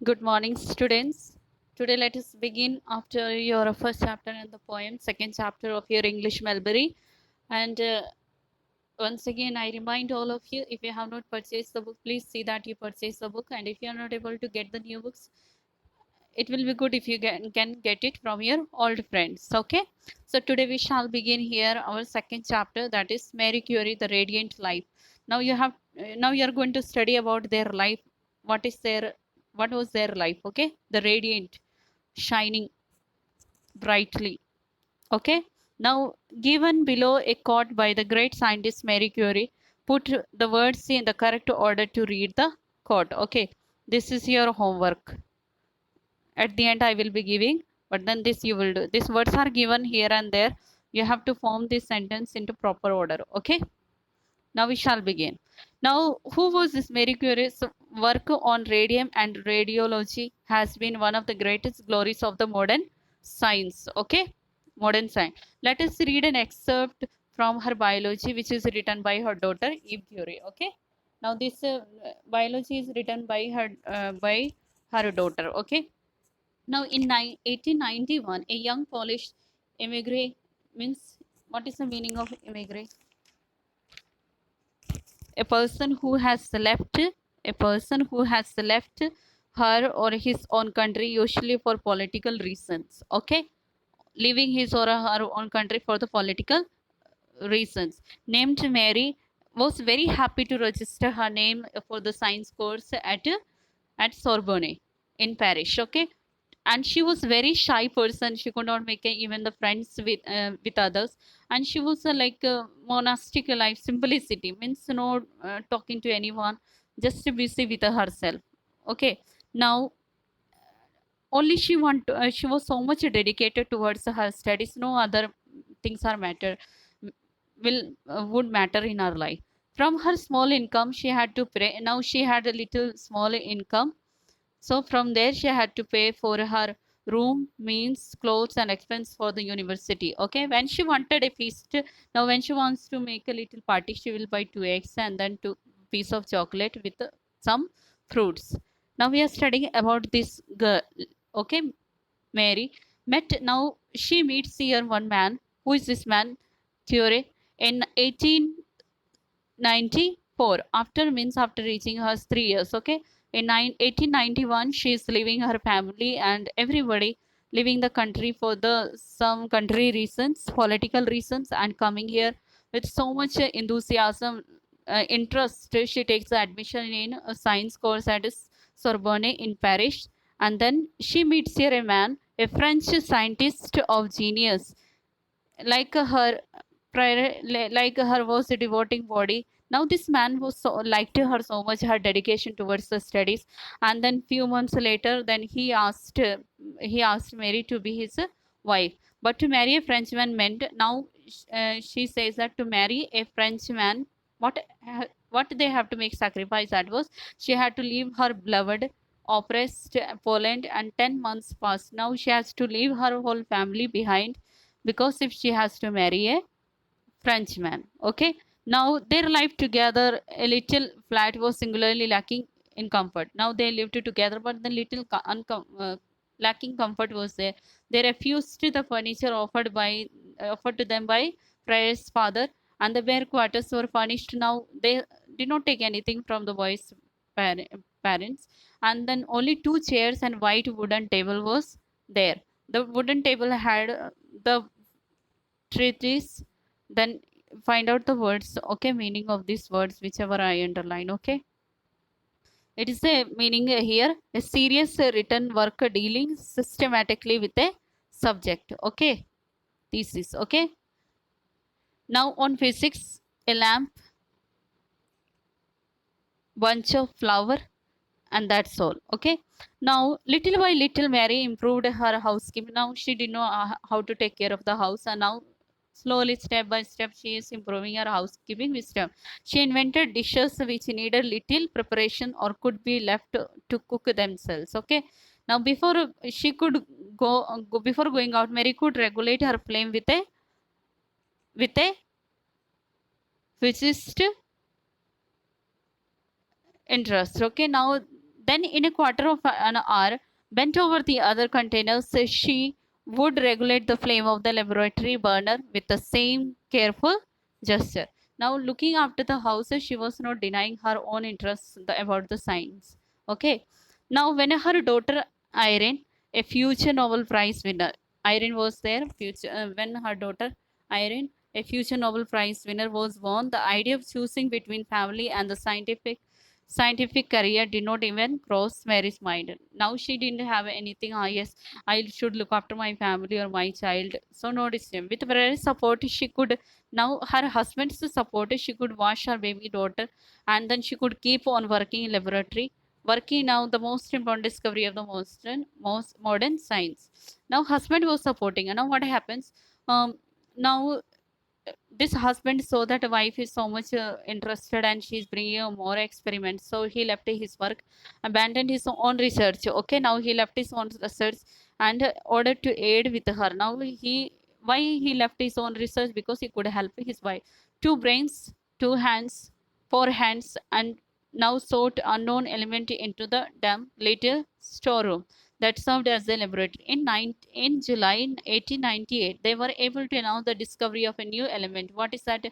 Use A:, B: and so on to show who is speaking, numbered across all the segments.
A: Good morning, students. Today, let us begin after your first chapter in the poem, second chapter of your English Melbury. And once again, I remind all of you, if you have not purchased the book, please see that you purchase the book. And if you are not able to get the new books, it will be good if you can get it from your old friends. Okay. So today we shall begin here our second chapter, that is Marie Curie, the Radiant Life. Now you are going to study about their life. What was their life? Okay, the radiant, shining brightly. Okay. Now, given below a quote by the great scientist Marie Curie, put the words in the correct order to read the quote. Okay. This is your homework. At the end, I will be giving, but then this you will do. These words are given here and there. You have to form this sentence into proper order. Okay. Now we shall begin. Now, who was this Marie Curie's work on radium and radiology has been one of the greatest glories of the modern science. Okay, modern science. Let us read an excerpt from her biology, which is written by her daughter Eve Curie. Okay. Now this biology is written by her daughter. Okay. Now in 1891, a young Polish immigrant means what is the meaning of immigrant? A person who has left her or his own country, usually for political reasons. Okay, leaving his or her own country for the political reasons, named Mary, was very happy to register her name for the science course at Sorbonne in Paris. Okay, and she was very shy person. She could not make even the friends with others, and she was like monastic life, simplicity means no talking to anyone, just busy with herself. Okay. Now only she was so much dedicated towards her studies. No other things are matter will would matter in her life. From her small income she had to pray. Now she had a little small income, so from there, she had to pay for her room, meals, clothes, and expense for the university. Okay, when she wanted a feast, now when she wants to make a little party, she will buy two eggs and then two piece of chocolate with some fruits. Now we are studying about this girl. Okay, Mary met. Now she meets here one man. Who is this man? Curie. In 1894, after means after reaching her 3 years. Okay, in 1891 she is leaving her family and everybody, leaving the country for the some country reasons, political reasons, and coming here with so much enthusiasm, interest. She takes the admission in a science course at Sorbonne in Paris, and then she meets here a man, a French scientist of genius, like her like her was a devoting body. Now this man was so liked her so much, her dedication towards the studies. And then few months later, then he asked Mary to be his wife. But to marry a Frenchman meant, now she says that to marry a Frenchman, what they have to make sacrifice, that was she had to leave her beloved oppressed Poland, and 10 months passed. Now she has to leave her whole family behind, because if she has to marry a Frenchman. Okay. Now their life together, a little flat, was singularly lacking in comfort. Now they lived together, but the little lacking comfort was there. They refused the furniture offered to them by Freya's father, and the bare quarters were furnished. Now they did not take anything from the boys' parents, and then only two chairs and white wooden table was there. The wooden table had the treatise. Then find out the words. Okay, meaning of these words, whichever I underline. Okay, it is a meaning here, a serious written work dealing systematically with a subject. Okay, thesis. Okay. Now on physics, a lamp, bunch of flower, and that's all. Okay. Now little by little Mary improved her housekeeping. Now she didn't know how to take care of the house, and now slowly, step by step, she is improving her housekeeping wisdom. She invented dishes which needed little preparation or could be left to cook themselves. Okay. Now before she could before going out, Mary could regulate her flame with a physicist interest. Okay. Now Then, in a quarter of an hour, bent over the other containers, she would regulate the flame of the laboratory burner with the same careful gesture. Now, looking after the house, she was not denying her own interests about the science. Okay. Now, when her daughter Irene, a future Nobel Prize winner, Irene was there. When her daughter Irene, a future Nobel Prize winner, was born, the idea of choosing between family and the scientific career did not even cross Mary's mind. Now she didn't have anything. Ah, yes, I should look after my family or my child. So no decision. With Mary's support, she could now her husband's support. She could wash her baby daughter, and then she could keep on working in laboratory. Working now the most important discovery of the most modern science. Now husband was supporting, and now what happens? Now this husband saw that a wife is so much interested and she's bringing more experiments, so he left his work, abandoned his own research. Okay, now he left his own research and ordered to aid with her. Now he why he left his own research? Because he could help his wife. Two brains, two hands, four hands, and now sought unknown element into the damn later storeroom that served as a laboratory. In July 1898, they were able to announce the discovery of a new element. What is that?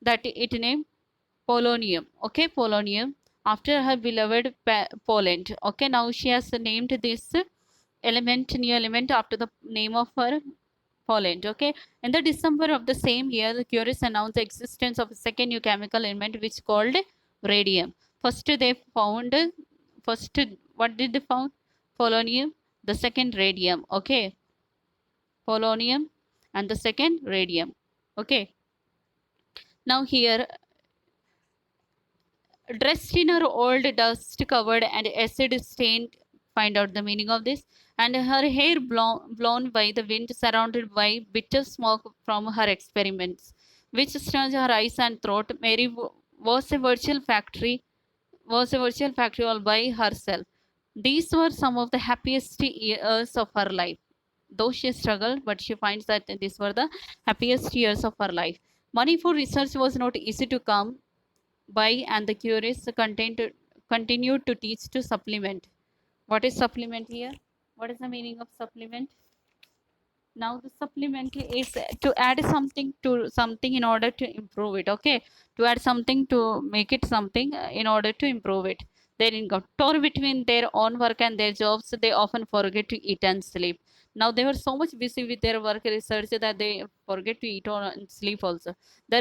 A: That it named polonium. Okay, polonium after her beloved Poland. Okay, now she has named this new element after the name of her Poland. Okay, in the December of the same year, the Curies announced the existence of a second new chemical element which called radium. First, they found first what did they found? Polonium. The second radium. Okay, polonium, and the second radium. Okay, now here dressed in her old dust covered and acid stained, find out the meaning of this, and her hair blown by the wind, surrounded by bitter smoke from her experiments which stung her eyes and throat. Mary was a virtual factory all by herself. These were some of the happiest years of her life. Though she struggled, but she finds that these were the happiest years of her life. Money for research was not easy to come by, and the Curies continued to teach to supplement. What is supplement here? What is the meaning of supplement? Now the supplement is to add something to something in order to improve it. Okay, to add something to make it something in order to improve it. Their income. Torn between their own work and their jobs, they often forget to eat and sleep. Now they were so much busy with their work research that they forget to eat or and sleep also. The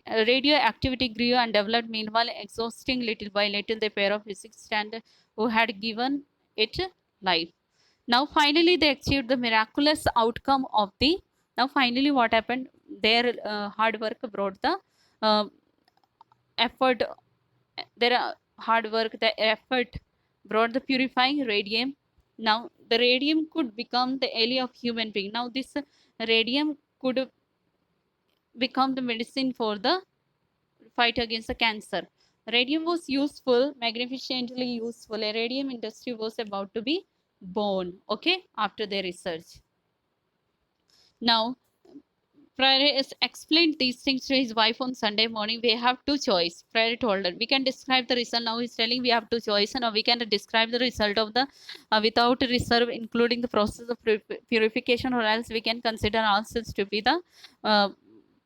A: radioactivity grew and developed. Meanwhile, exhausting little by little the pair of physicists and who had given it life. Now finally they achieved the miraculous outcome of the. Now finally what happened? Their hard work brought the uh, effort. Their hard work, the effort brought the purifying radium. Now the radium could become the ally of human being. Now this radium could become the medicine for the fight against the cancer. Radium was useful, magnificently useful. A radium industry was about to be born. Okay, after their research. Now, Pryor has explained these things to his wife on Sunday morning. We have two choice. Pryor told her, we can describe the result. Now he's telling we have two choice, and we can describe the result of the without reserve, including the process of purification, or else we can consider ourselves to be the uh,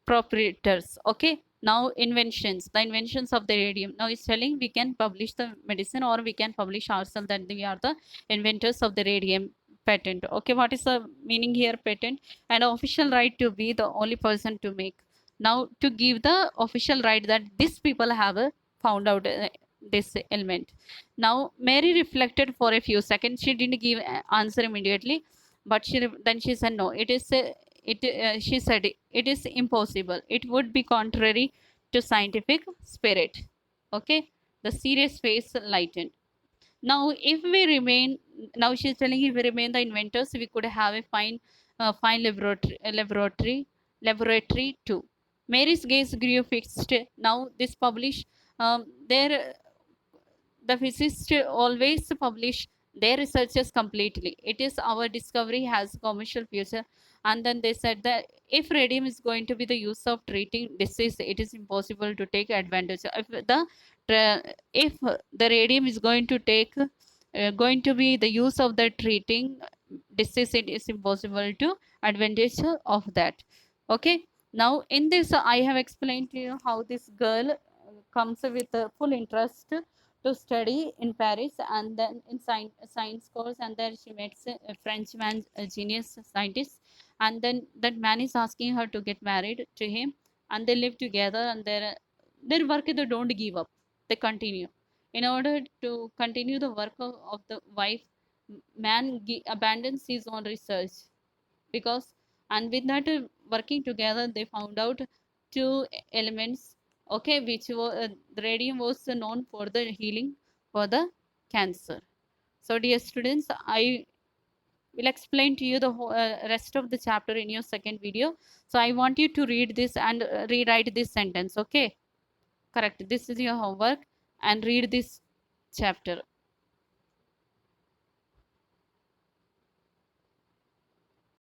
A: proprietors. Okay. Now the inventions of the radium. Now he's telling we can publish the medicine, or we can publish ourselves that we are the inventors of the radium. Patent. Okay, what is the meaning here? Patent, and official right to be the only person to make. Now to give the official right that these people have found out this element. Now Mary reflected for a few seconds. She didn't give answer immediately, but then she said no, it is she said it is impossible. It would be contrary to scientific spirit. Okay, the serious face lightened. Now if we remain, now she's telling if we remain the inventors, we could have a fine laboratory too. Mary's gaze grew fixed. Now this publish their the physicists always publish their researches completely. It is our discovery has commercial future. And then they said that if radium is going to be the use of treating disease, it is impossible to take advantage. If the radium is going to take going to be the use of the treating disease, it is impossible to advantage of that. Okay, now in this I have explained to you how this girl comes with a full interest to study in Paris, and then in science course, and then she meets a French man, a genius scientist, and then that man is asking her to get married to him, and they live together, and their work they don't give up, they continue. In order to continue the work of the wife, man abandons his own research, because, and with that working together, they found out two elements, okay, which were the radium was known for the healing for the cancer. So dear students, I will explain to you the whole, rest of the chapter in your second video. So I want you to read this and rewrite this sentence, okay? Correct, this is your homework, and read this chapter.